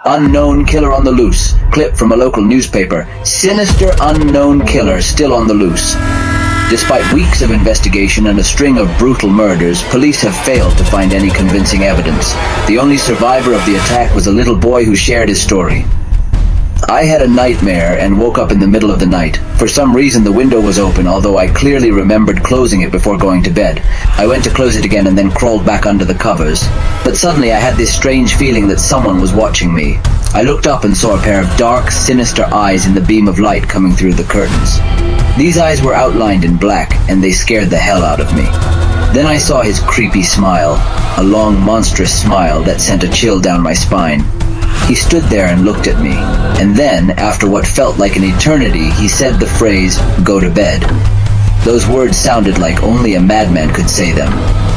Unknown killer on the loose. Clip from a local newspaper. Sinister unknown killer still on the loose. Despite weeks of investigation and a string of brutal murders, police have failed to find any convincing evidence. The only survivor of the attack was a little boy who shared his story. I had a nightmare and woke up in the middle of the night. For some reason the window was open, although I clearly remembered closing it before going to bed. I went to close it again and then crawled back under the covers. But suddenly I had this strange feeling that someone was watching me. I looked up and saw a pair of dark, sinister eyes in the beam of light coming through the curtains. These eyes were outlined in black, and they scared the hell out of me. Then I saw his creepy smile, a long, monstrous smile that sent a chill down my spine. He stood there and looked at me, and then, after what felt like an eternity, he said the phrase, "Go to bed." Those words sounded like only a madman could say them.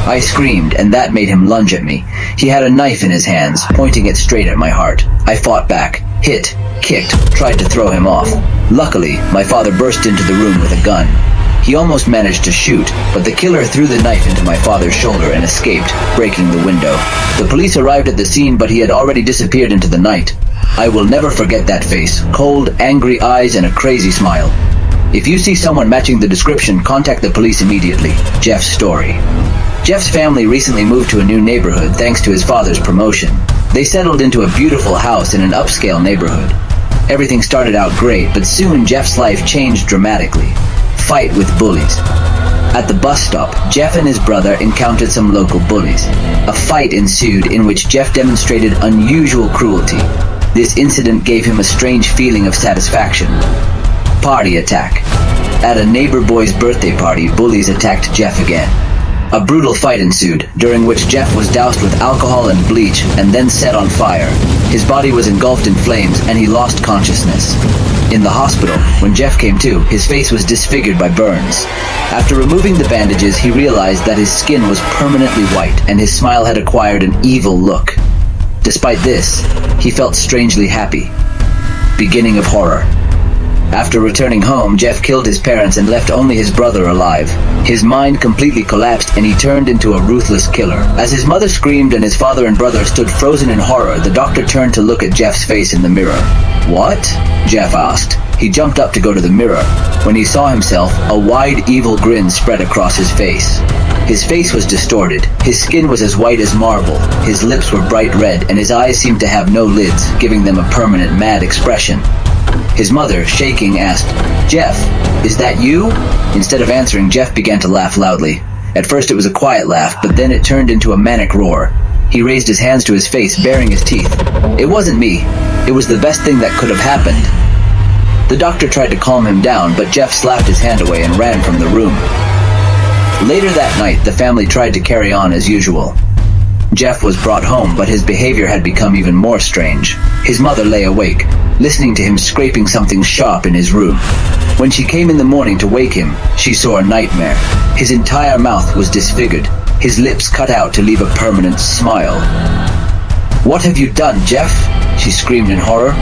I screamed, and that made him lunge at me. He had a knife in his hands, pointing it straight at my heart. I fought back, hit, kicked, tried to throw him off. Luckily, my father burst into the room with a gun. He almost managed to shoot, but the killer threw the knife into my father's shoulder and escaped, breaking the window. The police arrived at the scene, but he had already disappeared into the night. I will never forget that face, cold, angry eyes and a crazy smile. If you see someone matching the description, contact the police immediately. Jeff's story. Jeff's family recently moved to a new neighborhood thanks to his father's promotion. They settled into a beautiful house in an upscale neighborhood. Everything started out great, but soon Jeff's life changed dramatically. Fight with bullies. At the bus stop, Jeff and his brother encountered some local bullies. A fight ensued in which Jeff demonstrated unusual cruelty. This incident gave him a strange feeling of satisfaction. Party attack. At a neighbor boy's birthday party, bullies attacked Jeff again. A brutal fight ensued, during which Jeff was doused with alcohol and bleach and then set on fire. His body was engulfed in flames and he lost consciousness. In the hospital, when Jeff came to, his face was disfigured by burns. After removing the bandages, he realized that his skin was permanently white and his smile had acquired an evil look. Despite this, he felt strangely happy. Beginning of horror. After returning home, Jeff killed his parents and left only his brother alive. His mind completely collapsed and he turned into a ruthless killer. As his mother screamed and his father and brother stood frozen in horror, the doctor turned to look at Jeff's face in the mirror. "What?" Jeff asked. He jumped up to go to the mirror. When he saw himself, a wide, evil grin spread across his face. His face was distorted. His skin was as white as marble. His lips were bright red and his eyes seemed to have no lids, giving them a permanent mad expression. His mother, shaking, asked, "Jeff, is that you?" Instead of answering, Jeff began to laugh loudly. At first it was a quiet laugh, but then it turned into a manic roar. He raised his hands to his face, baring his teeth. "It wasn't me. It was the best thing that could have happened." The doctor tried to calm him down, but Jeff slapped his hand away and ran from the room. Later that night, the family tried to carry on as usual. Jeff was brought home, but his behavior had become even more strange. His mother lay awake, listening to him scraping something sharp in his room. When she came in the morning to wake him, she saw a nightmare. His entire mouth was disfigured, his lips cut out to leave a permanent smile. "What have you done, Jeff?" she screamed in horror.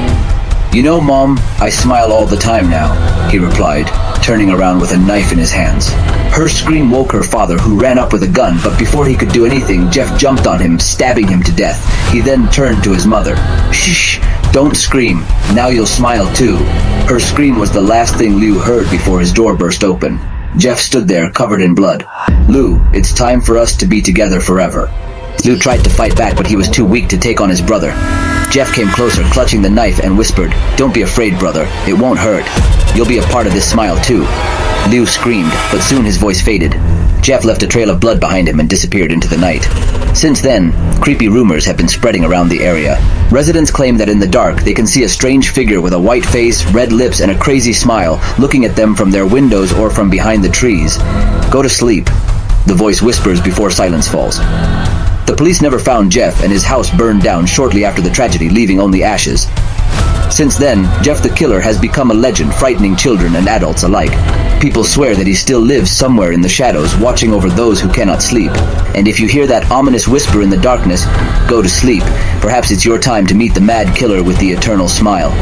"You know, Mom, I smile all the time now," he replied, turning around with a knife in his hands. Her scream woke her father, who ran up with a gun, but before he could do anything, Jeff jumped on him, stabbing him to death. He then turned to his mother. "Shh, don't scream. Now you'll smile too." Her scream was the last thing Lou heard before his door burst open. Jeff stood there, covered in blood. "Lou, it's time for us to be together forever." Lou tried to fight back, but he was too weak to take on his brother. Jeff came closer, clutching the knife, and whispered, "Don't be afraid, brother. It won't hurt. You'll be a part of this smile too." Lou screamed, but soon his voice faded. Jeff left a trail of blood behind him and disappeared into the night. Since then, creepy rumors have been spreading around the area. Residents claim that in the dark, they can see a strange figure with a white face, red lips, and a crazy smile looking at them from their windows or from behind the trees. "Go to sleep," the voice whispers before silence falls. The police never found Jeff, and his house burned down shortly after the tragedy, leaving only ashes. Since then, Jeff the Killer has become a legend, frightening children and adults alike. People swear that he still lives somewhere in the shadows, watching over those who cannot sleep. And if you hear that ominous whisper in the darkness, go to sleep. Perhaps it's your time to meet the mad killer with the eternal smile.